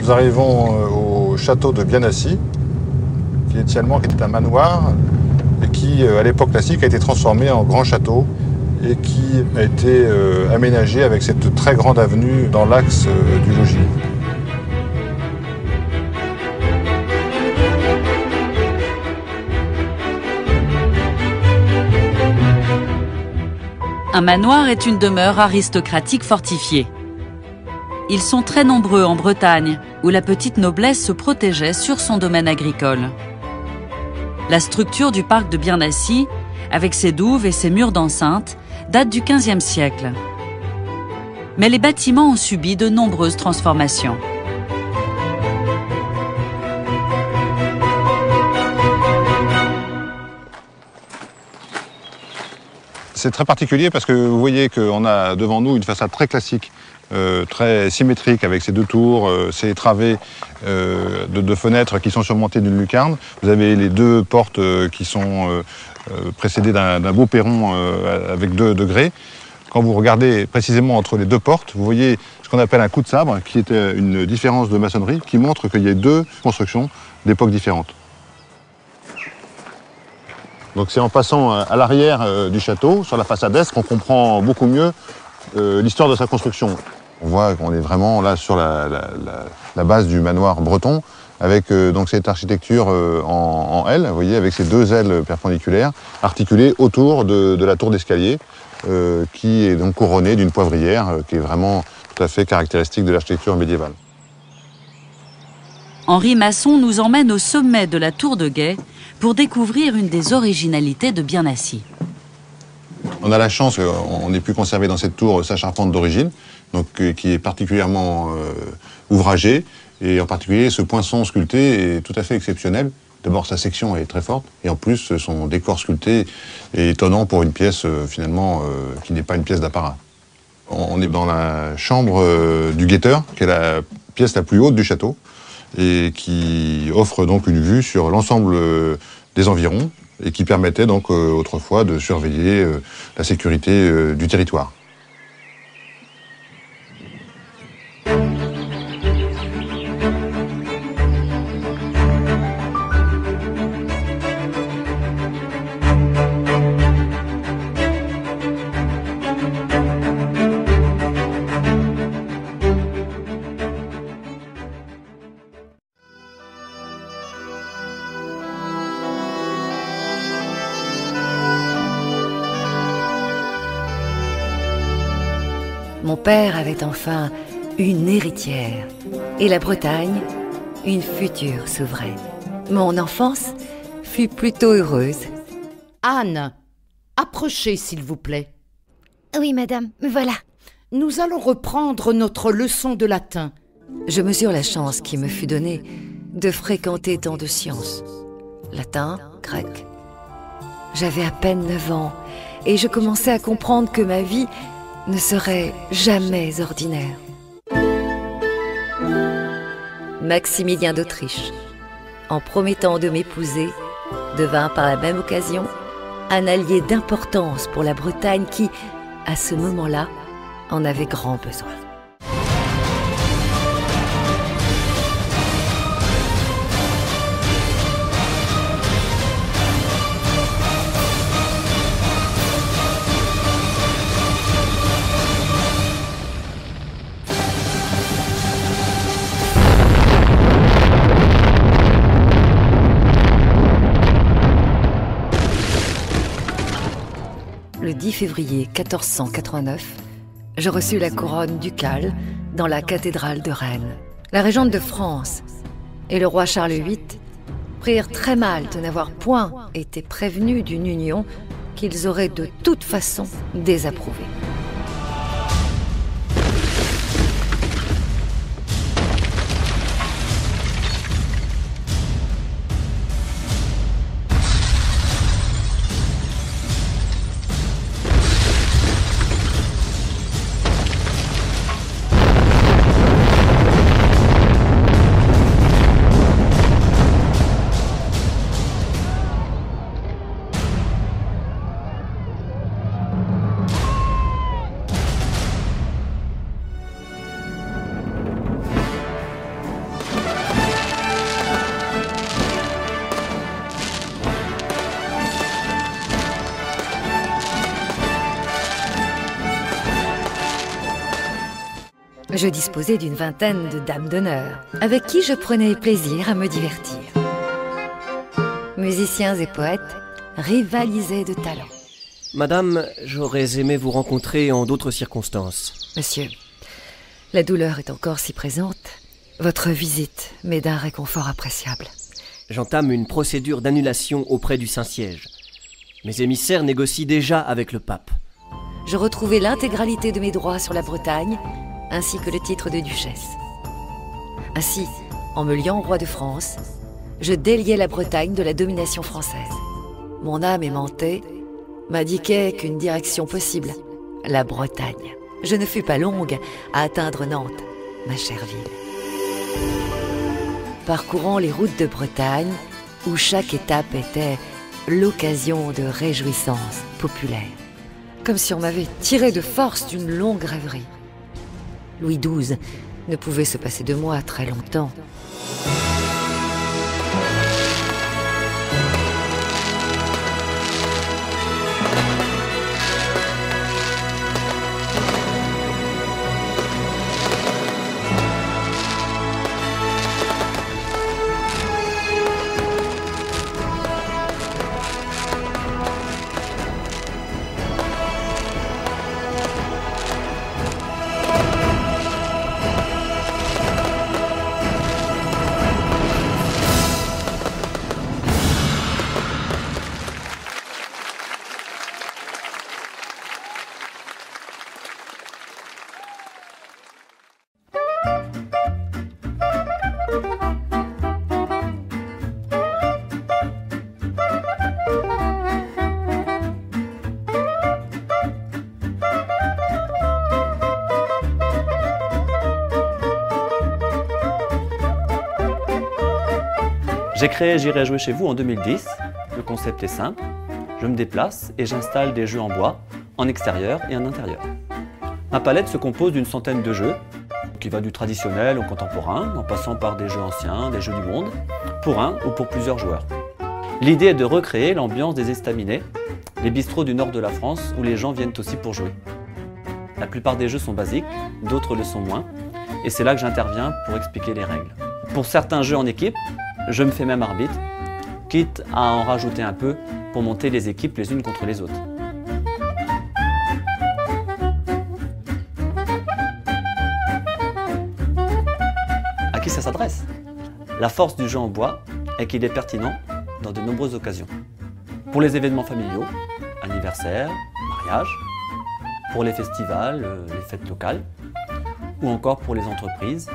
Nous arrivons au château de Biennassi, qui initialement était un manoir et qui, à l'époque classique, a été transformé en grand château et qui a été aménagé avec cette très grande avenue dans l'axe du logis. Un manoir est une demeure aristocratique fortifiée. Ils sont très nombreux en Bretagne, où la petite noblesse se protégeait sur son domaine agricole. La structure du parc de Biennassi, avec ses douves et ses murs d'enceinte, date du XVe siècle. Mais les bâtiments ont subi de nombreuses transformations. C'est très particulier parce que vous voyez qu'on a devant nous une façade très classique, très symétrique avec ses deux tours, ses travées de fenêtres qui sont surmontées d'une lucarne. Vous avez les deux portes qui sont précédées d'un beau perron avec 2 degrés. Quand vous regardez précisément entre les deux portes, vous voyez ce qu'on appelle un coup de sabre, qui est une différence de maçonnerie qui montre qu'il y a 2 constructions d'époques différentes. Donc c'est en passant à l'arrière du château, sur la façade est, qu'on comprend beaucoup mieux l'histoire de sa construction. On voit qu'on est vraiment là sur la base du manoir breton, avec donc cette architecture en L, vous voyez, avec ces 2 ailes perpendiculaires, articulées autour de la tour d'escalier, qui est donc couronnée d'une poivrière, qui est vraiment tout à fait caractéristique de l'architecture médiévale. Henri Masson nous emmène au sommet de la tour de guet pour découvrir une des originalités de Biennassi. On a la chance qu'on ait pu conserver dans cette tour sa charpente d'origine, donc qui est particulièrement ouvragée, et en particulier ce poinçon sculpté est tout à fait exceptionnel. D'abord sa section est très forte, et en plus son décor sculpté est étonnant pour une pièce finalement qui n'est pas une pièce d'apparat. On est dans la chambre du guetteur, qui est la pièce la plus haute du château, et qui offre donc une vue sur l'ensemble des environs et qui permettait donc autrefois de surveiller la sécurité du territoire. Mon père avait enfin une héritière et la Bretagne, une future souveraine. Mon enfance fut plutôt heureuse. Anne, approchez s'il vous plaît. Oui, madame, me voilà. Nous allons reprendre notre leçon de latin. Je mesure la chance qui me fut donnée de fréquenter tant de sciences. Latin, grec. J'avais à peine 9 ans et je commençais à comprendre que ma vie ne serait jamais ordinaire. Maximilien d'Autriche, en promettant de m'épouser, devint par la même occasion un allié d'importance pour la Bretagne qui, à ce moment-là, en avait grand besoin. Le 10 février 1489, je reçus la couronne ducale dans la cathédrale de Rennes. La régente de France et le roi Charles VIII prirent très mal de n'avoir point été prévenus d'une union qu'ils auraient de toute façon désapprouvée. Je disposais d'une vingtaine de dames d'honneur, avec qui je prenais plaisir à me divertir. Musiciens et poètes rivalisaient de talent. Madame, j'aurais aimé vous rencontrer en d'autres circonstances. Monsieur, la douleur est encore si présente. Votre visite m'est d'un réconfort appréciable. J'entame une procédure d'annulation auprès du Saint-Siège. Mes émissaires négocient déjà avec le pape. Je retrouvais l'intégralité de mes droits sur la Bretagne, ainsi que le titre de duchesse. Ainsi, en me liant au roi de France, je déliais la Bretagne de la domination française. Mon âme aimantée m'indiquait qu'une direction possible, la Bretagne. Je ne fus pas longue à atteindre Nantes, ma chère ville. Parcourant les routes de Bretagne, où chaque étape était l'occasion de réjouissances populaires, comme si on m'avait tiré de force d'une longue rêverie. Louis XII ne pouvait se passer de moi très longtemps. J'ai créé J'irai jouer chez vous en 2010. Le concept est simple. Je me déplace et j'installe des jeux en bois, en extérieur et en intérieur. Ma palette se compose d'une centaine de jeux, qui va du traditionnel au contemporain, en passant par des jeux anciens, des jeux du monde, pour un ou pour plusieurs joueurs. L'idée est de recréer l'ambiance des estaminets, les bistrots du nord de la France où les gens viennent aussi pour jouer. La plupart des jeux sont basiques, d'autres le sont moins, et c'est là que j'interviens pour expliquer les règles. Pour certains jeux en équipe, je me fais même arbitre, quitte à en rajouter un peu pour monter les équipes les unes contre les autres. À qui ça s'adresse? La force du jeu en bois est qu'il est pertinent dans de nombreuses occasions. Pour les événements familiaux, anniversaires, mariages, pour les festivals, les fêtes locales, ou encore pour les entreprises,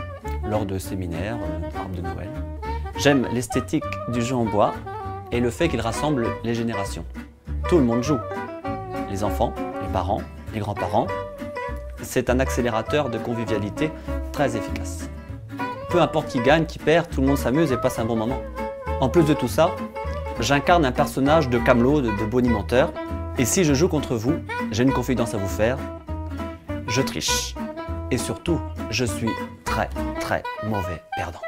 lors de séminaires, arbres de Noël. J'aime l'esthétique du jeu en bois et le fait qu'il rassemble les générations. Tout le monde joue. Les enfants, les parents, les grands-parents. C'est un accélérateur de convivialité très efficace. Peu importe qui gagne, qui perd, tout le monde s'amuse et passe un bon moment. En plus de tout ça, j'incarne un personnage de camelot, de bonimenteur. Et si je joue contre vous, j'ai une confidence à vous faire. Je triche. Et surtout, je suis très mauvais perdant.